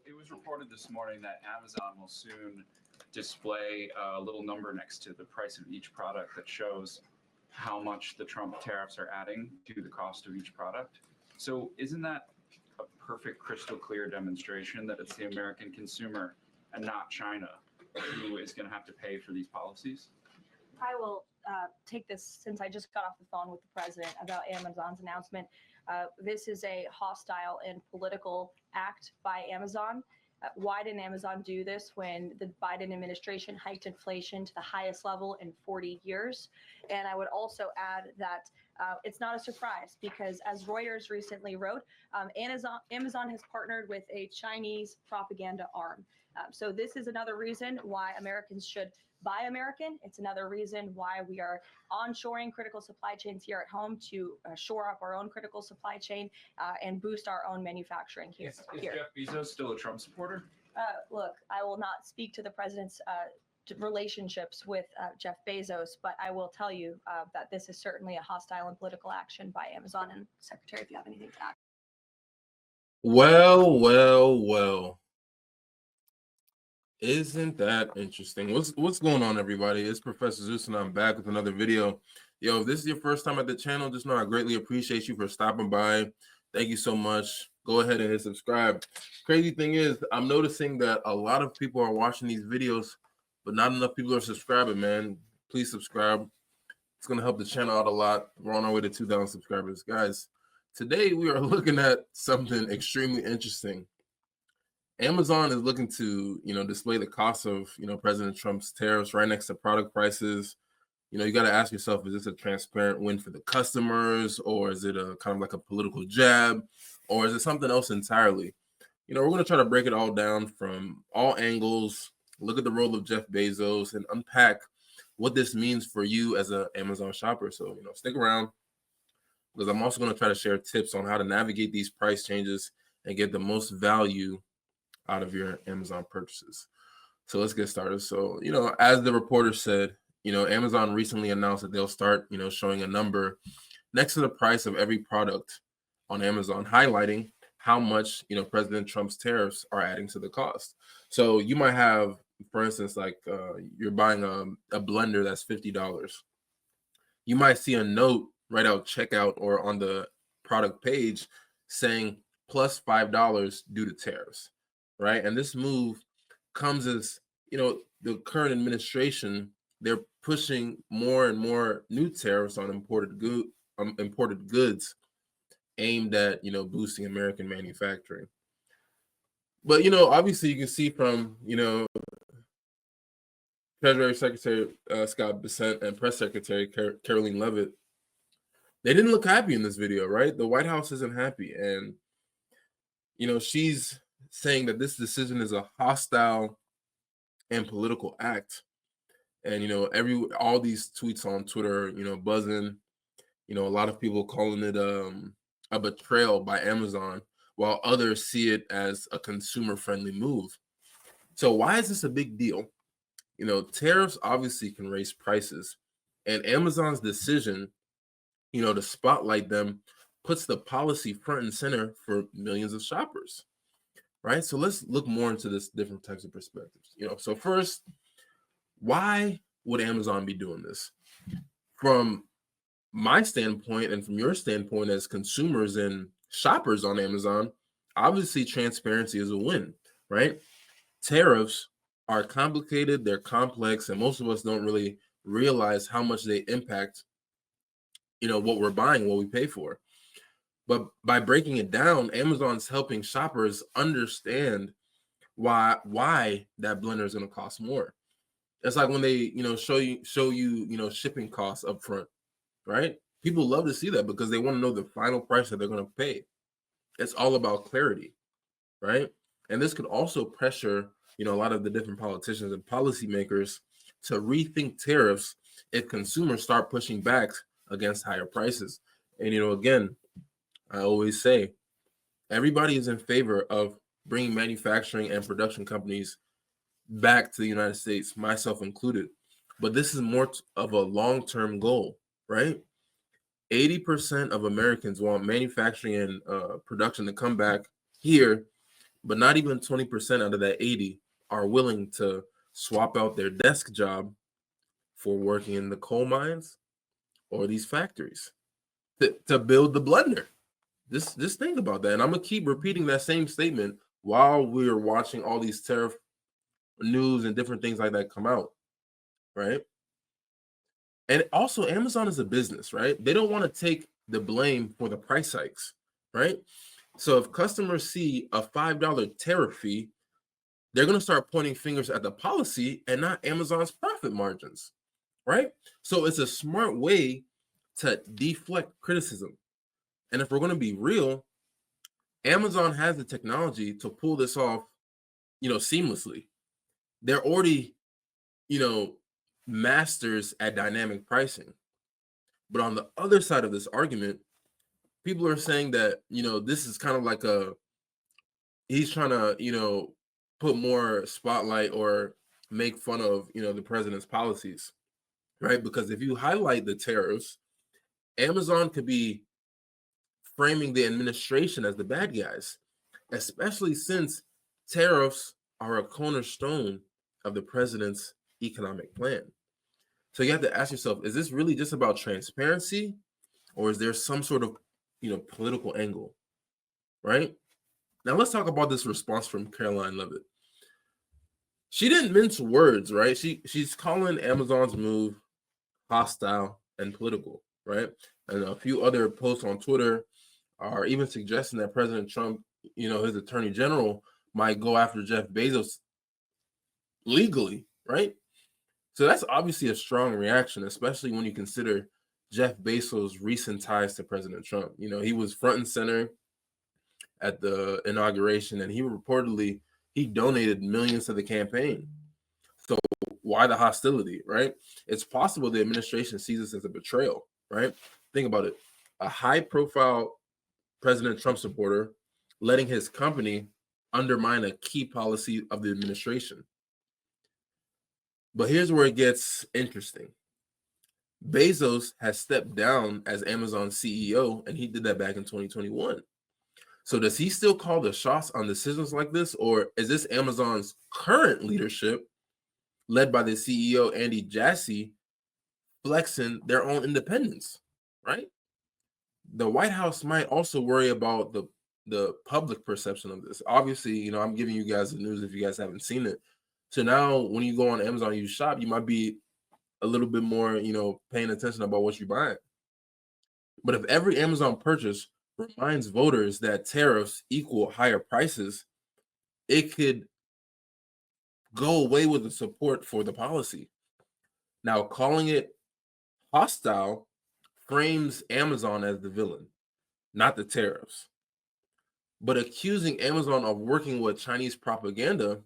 it was reported this morning that Amazon will soon display a little number next to the price of each product that shows how much the Trump tariffs are adding to the cost of each product. So isn't that a perfect crystal clear demonstration that it's the American consumer and not China who is going to have to pay for these policies? I will take this since I just got off the phone with the president about Amazon's announcement. This is a hostile and political act by Amazon. Why didn't Amazon do this when the Biden administration hiked inflation to the highest level in 40 years? And I would also add that it's not a surprise because, as Reuters recently wrote, Amazon has partnered with a Chinese propaganda arm. So this is another reason why Americans should buy American. It's another reason why we are onshoring critical supply chains here at home to shore up our own critical supply chain and boost our own manufacturing here. Is Jeff Bezos still a Trump supporter? Look, I will not speak to the president's relationships with Jeff Bezos, but I will tell you that this is certainly a hostile and political action by Amazon. And Secretary, if you have anything to add. Well. Isn't that interesting? What's going on, everybody? It's Professor Zeus, and I'm back with another video. Yo, if this is your first time at the channel, just know I greatly appreciate you for stopping by. Thank you so much. Go ahead and hit subscribe. Crazy thing is, I'm noticing that a lot of people are watching these videos, but not enough people are subscribing, man. Please subscribe. It's going to help the channel out a lot. We're on our way to 2,000 subscribers. Guys, today we are looking at something extremely interesting. Amazon is looking to, display the cost of, President Trump's tariffs right next to product prices. You got to ask yourself, is this a transparent win for the customers, or is it a kind of like a political jab, or is it something else entirely? We're going to try to break it all down from all angles, look at the role of Jeff Bezos, and unpack what this means for you as an Amazon shopper. So, stick around, because I'm also going to try to share tips on how to navigate these price changes and get the most value out of your Amazon purchases. So let's get started. So, as the reporter said, Amazon recently announced that they'll start, showing a number next to the price of every product on Amazon, highlighting how much, President Trump's tariffs are adding to the cost. So you might have, for instance, like you're buying a blender that's $50. You might see a note right out checkout or on the product page saying plus $5 due to tariffs. Right. And this move comes as, the current administration, they're pushing more and more new tariffs on imported goods aimed at, boosting American manufacturing. But, obviously you can see from, Treasury Secretary Scott Bessent and Press Secretary Caroline Leavitt, they didn't look happy in this video, right? The White House isn't happy. And, she's saying that this decision is a hostile and political act. And, all these tweets on Twitter, buzzing, a lot of people calling it a betrayal by Amazon, while others see it as a consumer-friendly move. So why is this a big deal? Tariffs obviously can raise prices, and Amazon's decision, to spotlight them puts the policy front and center for millions of shoppers. Right. So let's look more into this different types of perspectives. So first, why would Amazon be doing this? From my standpoint and from your standpoint as consumers and shoppers on Amazon, obviously transparency is a win, right? Tariffs are complicated, they're complex, and most of us don't really realize how much they impact, what we're buying, what we pay for. But by breaking it down, Amazon's helping shoppers understand why that blender is going to cost more. It's like when they, show you, shipping costs up front, right? People love to see that because they want to know the final price that they're going to pay. It's all about clarity, right? And this could also pressure, a lot of the different politicians and policymakers to rethink tariffs if consumers start pushing back against higher prices. And, again, I always say everybody is in favor of bringing manufacturing and production companies back to the United States, myself included. But this is more of a long-term goal, right? 80% of Americans want manufacturing and production to come back here but not even 20% out of that 80 are willing to swap out their desk job for working in the coal mines or these factories to build the blender. Just think about that. And I'm gonna keep repeating that same statement while we're watching all these tariff news and different things like that come out, right? And also, Amazon is a business, right? They don't want to take the blame for the price hikes, right? So if customers see a $5 tariff fee, they're going to start pointing fingers at the policy and not Amazon's profit margins, right? So it's a smart way to deflect criticism. And if we're going to be real, Amazon has the technology to pull this off, seamlessly. They're already, masters at dynamic pricing. But on the other side of this argument, people are saying that, this is kind of like he's trying to, put more spotlight or make fun of, the president's policies, right? Because if you highlight the tariffs, Amazon could be framing the administration as the bad guys, especially since tariffs are a cornerstone of the president's economic plan. So you have to ask yourself, is this really just about transparency, or is there some sort of, political angle, right? Now let's talk about this response from Caroline Levitt. She didn't mince words, right? She's calling Amazon's move hostile and political, right? And a few other posts on Twitter are even suggesting that President Trump, his attorney general, might go after Jeff Bezos legally, right? So that's obviously a strong reaction, especially when you consider Jeff Bezos' recent ties to President Trump. He was front and center at the inauguration, and he donated millions to the campaign. So why the hostility, right? It's possible the administration sees this as a betrayal, right? Think about it. A high-profile President Trump supporter letting his company undermine a key policy of the administration. But here's where it gets interesting. Bezos has stepped down as Amazon's CEO, and he did that back in 2021. So does he still call the shots on decisions like this, or is this Amazon's current leadership, led by the CEO, Andy Jassy, flexing their own independence, right? The White House might also worry about the public perception of this. Obviously, I'm giving you guys the news if you guys haven't seen it. So now when you go on Amazon and you shop, you might be a little bit more, paying attention about what you're buying. But if every Amazon purchase reminds voters that tariffs equal higher prices, it could go away with the support for the policy. Now, calling it hostile frames Amazon as the villain, not the tariffs. But accusing Amazon of working with Chinese propaganda,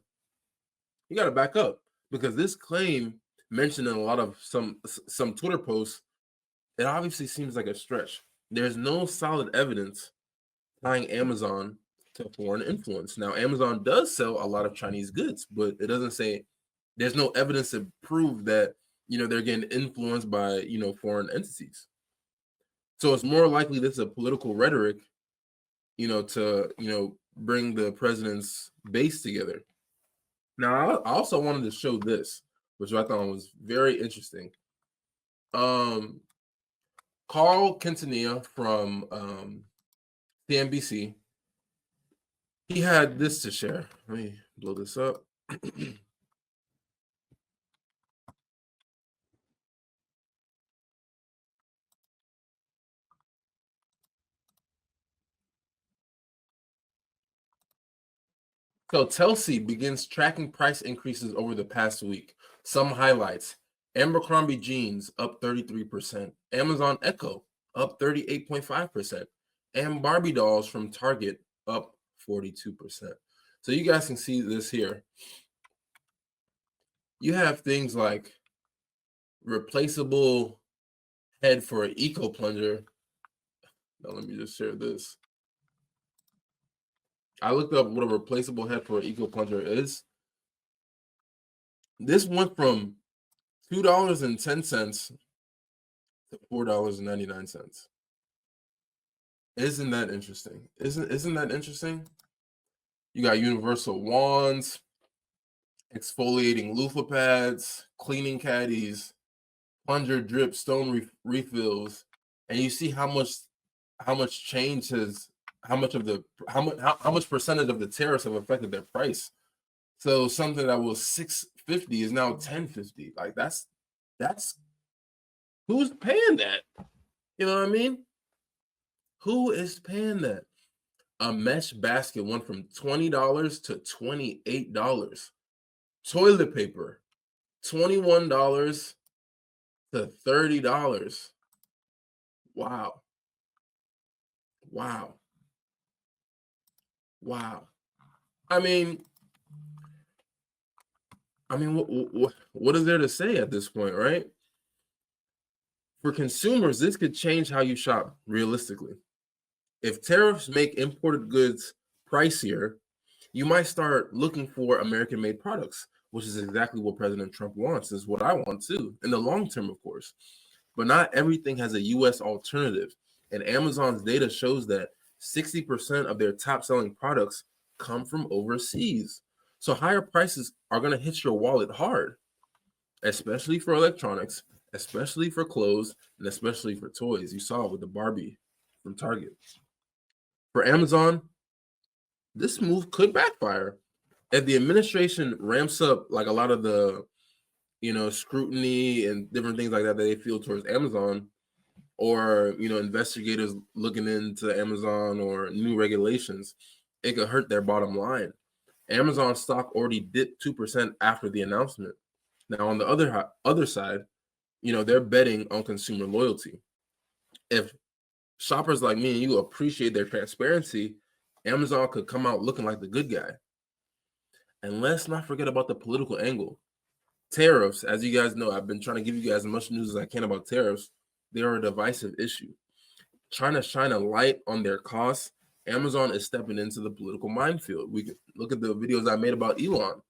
you got to back up, because this claim mentioned in a lot of some Twitter posts, it obviously seems like a stretch. There's no solid evidence tying Amazon to foreign influence. Now, Amazon does sell a lot of Chinese goods, but it doesn't say, there's no evidence to prove that, they're getting influenced by, foreign entities. So it's more likely this is a political rhetoric, to, bring the president's base together. Now, I also wanted to show this, which I thought was very interesting. Carl Quintanilla from CNBC, he had this to share. Let me blow this up. So Telsey begins tracking price increases over the past week. Some highlights: Abercrombie jeans up 33%, Amazon Echo up 38.5%, and Barbie dolls from Target up 42%. So you guys can see this here. You have things like replaceable head for an eco plunger. Now let me just share this. I looked up what a replaceable head for an eco plunger is. This went from $2.10 to $4.99. Isn't that interesting? Isn't that interesting? You got universal wands, exfoliating loofah pads, cleaning caddies, plunger drip stone refills, and you see how much change has how much percentage of the tariffs have affected their price. So something that was $6.50 is now $10.50. Like that's who's paying that? You know what I mean? Who is paying that? A mesh basket went from $20 to $28. Toilet paper, $21 to $30. Wow. Wow. Wow. I mean, what is there to say at this point, right? For consumers, this could change how you shop realistically. If tariffs make imported goods pricier, you might start looking for American-made products, which is exactly what President Trump wants, is what I want too, in the long term, of course. But not everything has a U.S. alternative, and Amazon's data shows that 60% of their top-selling products come from overseas. So higher prices are going to hit your wallet hard, especially for electronics, especially for clothes, and especially for toys. You saw it with the Barbie from Target. For Amazon, this move could backfire. If the administration ramps up like a lot of the scrutiny and different things like that they feel towards Amazon, or investigators looking into Amazon or new regulations, it could hurt their bottom line. Amazon stock already dipped 2% after the announcement. Now on the other side, they're betting on consumer loyalty. If shoppers like me and you appreciate their transparency, Amazon could come out looking like the good guy. And let's not forget about the political angle. Tariffs, as you guys know, I've been trying to give you guys as much news as I can about tariffs. They are a divisive issue. Trying to shine a light on their costs, Amazon is stepping into the political minefield. We can look at the videos I made about Elon.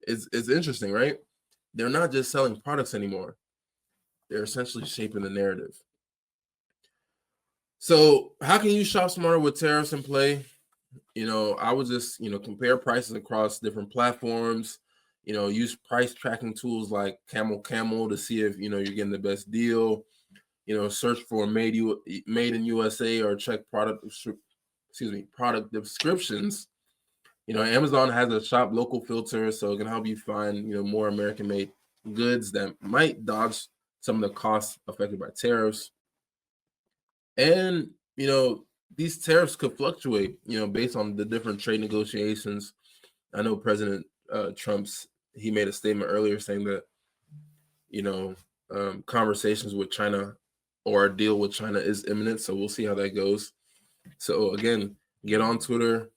It's interesting, right? They're not just selling products anymore. They're essentially shaping the narrative. So how can you shop smarter with tariffs in play? I would just, compare prices across different platforms, use price tracking tools like Camel to see if, you're getting the best deal, search for made in USA or check product descriptions. Amazon has a shop local filter, so it can help you find, more American made goods that might dodge some of the costs affected by tariffs. And, these tariffs could fluctuate, based on the different trade negotiations. I know President he made a statement earlier saying that, conversations with China or a deal with China is imminent. So we'll see how that goes. So again, get on Twitter,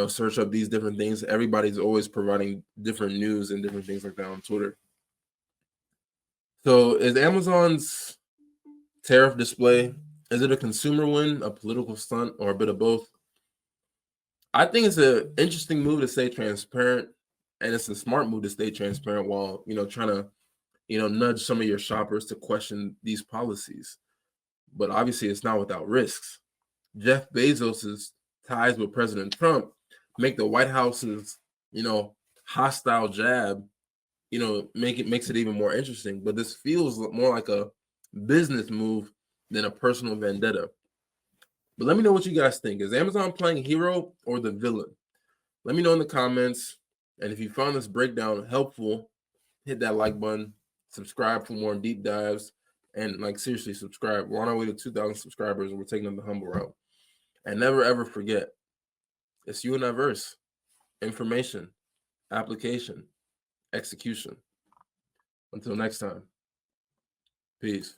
search up these different things. Everybody's always providing different news and different things like that on Twitter. So is Amazon's tariff display, is it a consumer win, a political stunt, or a bit of both? I think it's an interesting move to stay transparent, and it's a smart move to stay transparent while, trying to, nudge some of your shoppers to question these policies. But obviously it's not without risks. Jeff Bezos's ties with President Trump make the White House's, hostile jab, makes it even more interesting. But this feels more like a business move than a personal vendetta. But let me know what you guys think. Is Amazon playing hero or the villain? Let me know in the comments. And if you found this breakdown helpful, hit that like button, subscribe for more deep dives, and seriously subscribe. We're on our way to 2,000 subscribers and we're taking them the humble route. And never ever forget, it's you and Iverse. Information, application, execution. Until next time, peace.